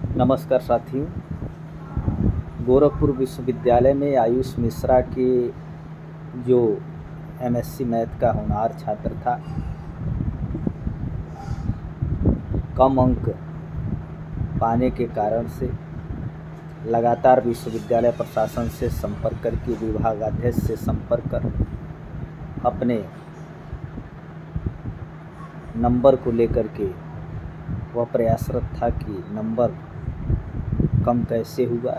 नमस्कार साथियों। गोरखपुर विश्वविद्यालय में आयुष मिश्रा के जो एमएससी मैथ का होनहार छात्र था, कम अंक पाने के कारण से लगातार विश्वविद्यालय प्रशासन से संपर्क करके, विभागाध्यक्ष से संपर्क कर अपने नंबर को लेकर के वह प्रयासरत था कि नंबर कम कैसे हुआ,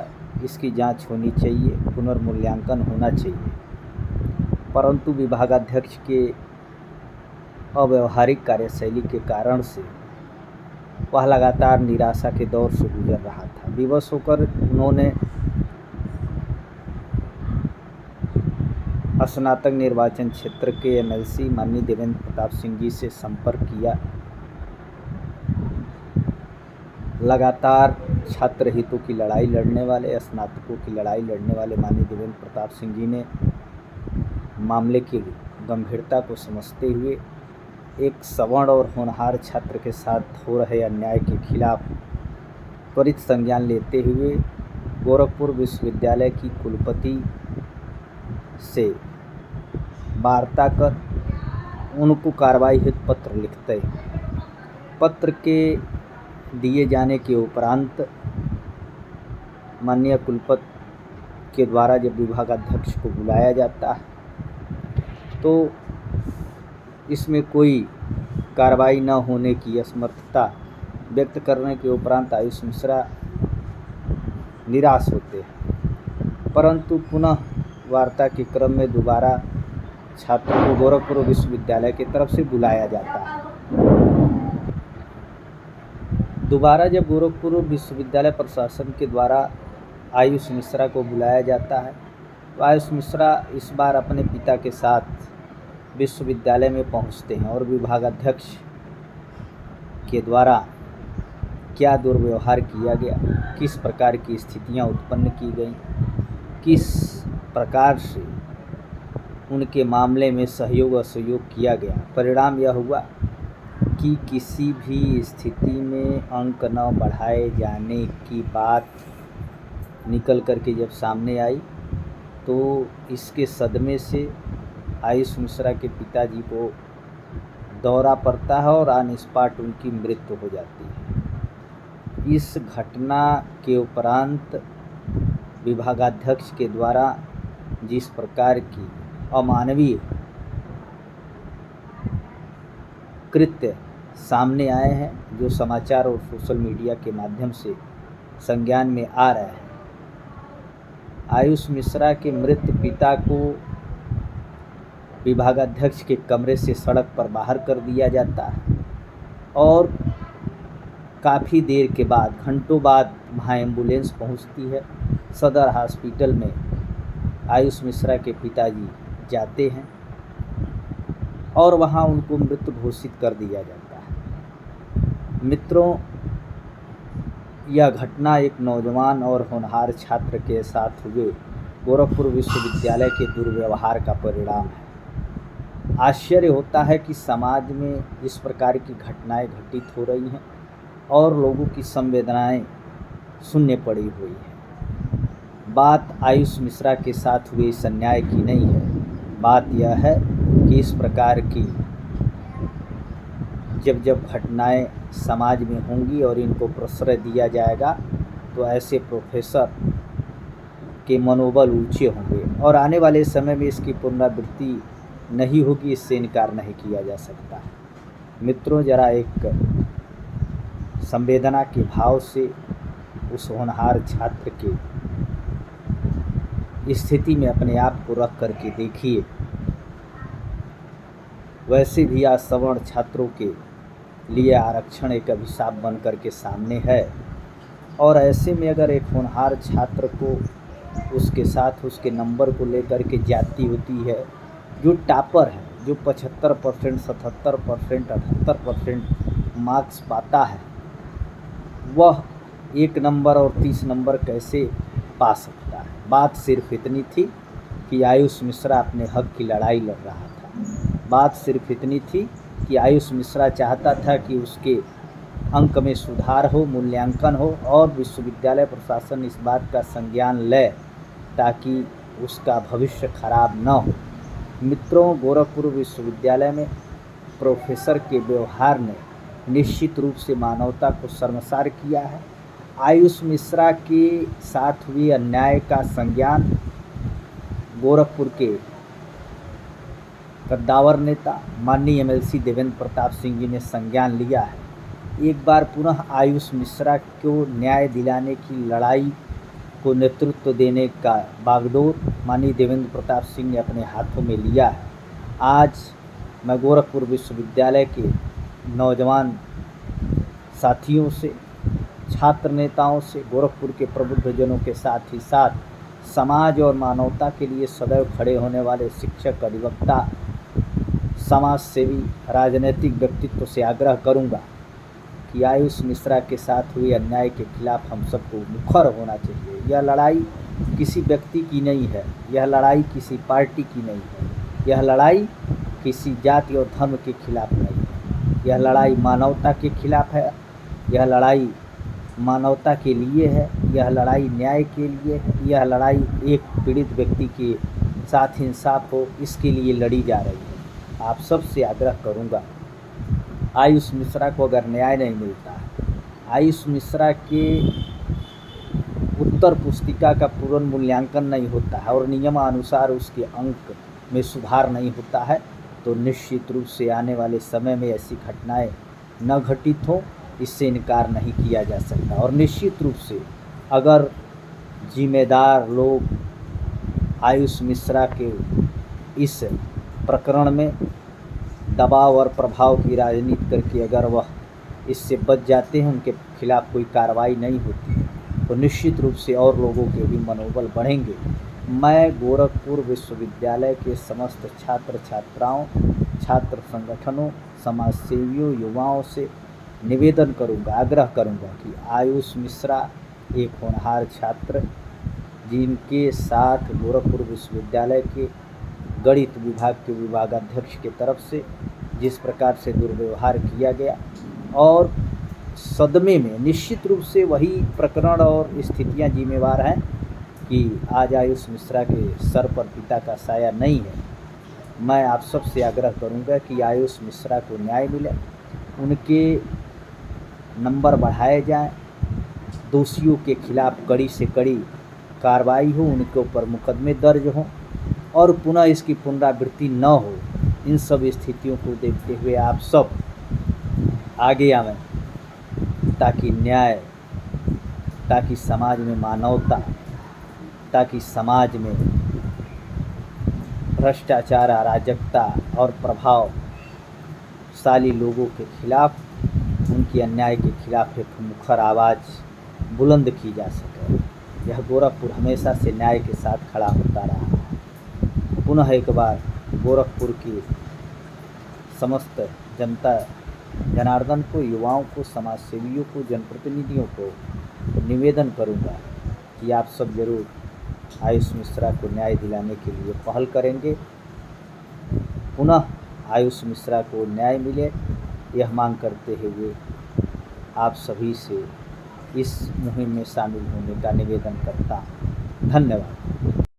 इसकी जांच होनी चाहिए, पुनर्मूल्यांकन होना चाहिए। परंतु विभागाध्यक्ष के अव्यवहारिक कार्यशैली के कारण से वह लगातार निराशा के दौर से गुजर रहा था। विवश होकर उन्होंने स्नातक निर्वाचन क्षेत्र के एमएलसी माननीय देवेंद्र प्रताप सिंह जी से संपर्क किया। लगातार छात्र हितों की लड़ाई लड़ने वाले, स्नातकों की लड़ाई लड़ने वाले माननीय देवेंद्र प्रताप सिंह जी ने मामले की गंभीरता को समझते हुए एक सवर्ण और होनहार छात्र के साथ हो रहे अन्याय के खिलाफ त्वरित संज्ञान लेते हुए गोरखपुर विश्वविद्यालय की कुलपति से वार्ता कर उनको कार्रवाई हेतु पत्र लिखते हैं। पत्र के दिए जाने के उपरांत माननीय कुलपति के द्वारा जब विभागाध्यक्ष को बुलाया जाता है तो इसमें कोई कार्रवाई न होने की असमर्थता व्यक्त करने के उपरांत आयुष मिश्रा निराश होते हैं। परंतु पुनः वार्ता के क्रम में दोबारा छात्रों को गोरखपुर विश्वविद्यालय की तरफ से बुलाया जाता है। दोबारा जब गोरखपुर विश्वविद्यालय प्रशासन के द्वारा आयुष मिश्रा को बुलाया जाता है तो आयुष मिश्रा इस बार अपने पिता के साथ विश्वविद्यालय में पहुंचते हैं और विभागाध्यक्ष के द्वारा क्या दुर्व्यवहार किया गया, किस प्रकार की स्थितियां उत्पन्न की गई, किस प्रकार से उनके मामले में सहयोग असहयोग किया गया, परिणाम यह हुआ कि किसी भी स्थिति में अंक न बढ़ाए जाने की बात निकल करके जब सामने आई तो इसके सदमे से आयुष मिश्रा के पिताजी को दौरा पड़ता है और ऑन स्पॉट उनकी मृत्यु हो जाती है। इस घटना के उपरांत विभागाध्यक्ष के द्वारा जिस प्रकार की अमानवीय कृत्य सामने आए हैं, जो समाचार और सोशल मीडिया के माध्यम से संज्ञान में आ रहे हैं, आयुष मिश्रा के मृत पिता को विभागाध्यक्ष के कमरे से सड़क पर बाहर कर दिया जाता है और काफ़ी देर के बाद, घंटों बाद वहाँ एम्बुलेंस पहुँचती है। सदर हॉस्पिटल में आयुष मिश्रा के पिताजी जाते हैं और वहाँ उनको मृत घोषित कर दिया जाता है। मित्रों, यह घटना एक नौजवान और होनहार छात्र के साथ हुए गोरखपुर विश्वविद्यालय के दुर्व्यवहार का परिणाम है। आश्चर्य होता है कि समाज में इस प्रकार की घटनाएं घटित हो रही हैं और लोगों की संवेदनाएं शून्य पड़ी हुई हैं। बात आयुष मिश्रा के साथ हुए इस अन्याय की नहीं है, बात यह है कि इस प्रकार की जब घटनाएं समाज में होंगी और इनको प्रश्रय दिया जाएगा तो ऐसे प्रोफेसर के मनोबल ऊंचे होंगे और आने वाले समय में इसकी पुनरावृत्ति नहीं होगी, इससे इनकार नहीं किया जा सकता। मित्रों, जरा एक संवेदना के भाव से उस होनहार छात्र की स्थिति में अपने आप को रख करके देखिए। वैसे भी आज सवर्ण छात्रों के लिए आरक्षण एक अभिशाप बन करके सामने है और ऐसे में अगर एक होनहार छात्र को उसके साथ उसके नंबर को लेकर के जाती होती है, जो टॉपर है, जो 75%, 77%, 78% मार्क्स पाता है, वह 1 नंबर और 30 नंबर कैसे पा सकता है। बात सिर्फ इतनी थी कि आयुष मिश्रा अपने हक की लड़ाई लड़ रहा था। बात सिर्फ इतनी थी कि आयुष मिश्रा चाहता था कि उसके अंक में सुधार हो, मूल्यांकन हो और विश्वविद्यालय प्रशासन इस बात का संज्ञान ले ताकि उसका भविष्य खराब न हो। मित्रों, गोरखपुर विश्वविद्यालय में प्रोफेसर के व्यवहार ने निश्चित रूप से मानवता को शर्मसार किया है। आयुष मिश्रा के साथ हुए अन्याय का संज्ञान गोरखपुर के कद्दावर नेता माननीय एमएलसी देवेंद्र प्रताप सिंह जी ने संज्ञान लिया है। एक बार पुनः आयुष मिश्रा को न्याय दिलाने की लड़ाई को नेतृत्व देने का बागडोर माननीय देवेंद्र प्रताप सिंह ने अपने हाथों में लिया है। आज मैं गोरखपुर विश्वविद्यालय के नौजवान साथियों से, छात्र नेताओं से, गोरखपुर के प्रबुद्धजनों के साथ ही साथ समाज और मानवता के लिए सदैव खड़े होने वाले शिक्षक, अधिवक्ता, समाज सेवी, राजनीतिक व्यक्तित्व से आग्रह करूंगा कि आयुष मिश्रा के साथ हुए अन्याय के खिलाफ हम सबको मुखर होना चाहिए। यह लड़ाई किसी व्यक्ति की नहीं है, यह लड़ाई किसी पार्टी की नहीं है, यह लड़ाई किसी जाति और धर्म के खिलाफ नहीं है, यह लड़ाई मानवता के खिलाफ है, यह लड़ाई मानवता के लिए है, यह लड़ाई न्याय के लिए है, यह लड़ाई एक पीड़ित व्यक्ति के साथ इंसाफ हो इसके लिए लड़ी जा रही है। आप सबसे आग्रह करूंगा, आयुष मिश्रा को अगर न्याय नहीं मिलता है, आयुष मिश्रा के उत्तर पुस्तिका का पूर्ण मूल्यांकन नहीं होता है और नियमानुसार उसके अंक में सुधार नहीं होता है, तो निश्चित रूप से आने वाले समय में ऐसी घटनाएं न घटित हों, इससे इनकार नहीं किया जा सकता। और निश्चित रूप से अगर जिम्मेदार लोग आयुष मिश्रा के इस प्रकरण में दबाव और प्रभाव की राजनीति करके अगर वह इससे बच जाते हैं, उनके खिलाफ कोई कार्रवाई नहीं होती है, तो निश्चित रूप से और लोगों के भी मनोबल बढ़ेंगे। मैं गोरखपुर विश्वविद्यालय के समस्त छात्र छात्राओं, छात्र संगठनों, समाज सेवियों, युवाओं से निवेदन करूंगा, आग्रह करूंगा कि आयुष मिश्रा एक होनहार छात्र, जिनके साथ गोरखपुर विश्वविद्यालय के गणित विभाग के विभागाध्यक्ष की तरफ से जिस प्रकार से दुर्व्यवहार किया गया, और सदमे में निश्चित रूप से वही प्रकरण और स्थितियां जिम्मेवार हैं कि आज आयुष मिश्रा के सर पर पिता का साया नहीं है। मैं आप सबसे आग्रह करूंगा कि आयुष मिश्रा को न्याय मिले, उनके नंबर बढ़ाए जाएं, दोषियों के खिलाफ कड़ी से कड़ी कार्रवाई हो, उनके ऊपर मुकदमे दर्ज हों और पुनः इसकी पुनरावृत्ति न हो। इन सब स्थितियों को देखते हुए आप सब आगे आवें ताकि न्याय, ताकि समाज में मानवता, ताकि समाज में भ्रष्टाचार, अराजकता और प्रभावशाली लोगों के खिलाफ, उनकी अन्याय के खिलाफ एक मुखर आवाज़ बुलंद की जा सके। यह गोरखपुर हमेशा से न्याय के साथ खड़ा होता रहा है। पुनः एक बार गोरखपुर की समस्त जनता जनार्दन को, युवाओं को, समाज सेवियों को, जनप्रतिनिधियों को निवेदन करूंगा कि आप सब जरूर आयुष मिश्रा को न्याय दिलाने के लिए पहल करेंगे। पुनः आयुष मिश्रा को न्याय मिले, यह मांग करते हुए आप सभी से इस मुहिम में शामिल होने का निवेदन करता हूँ। धन्यवाद।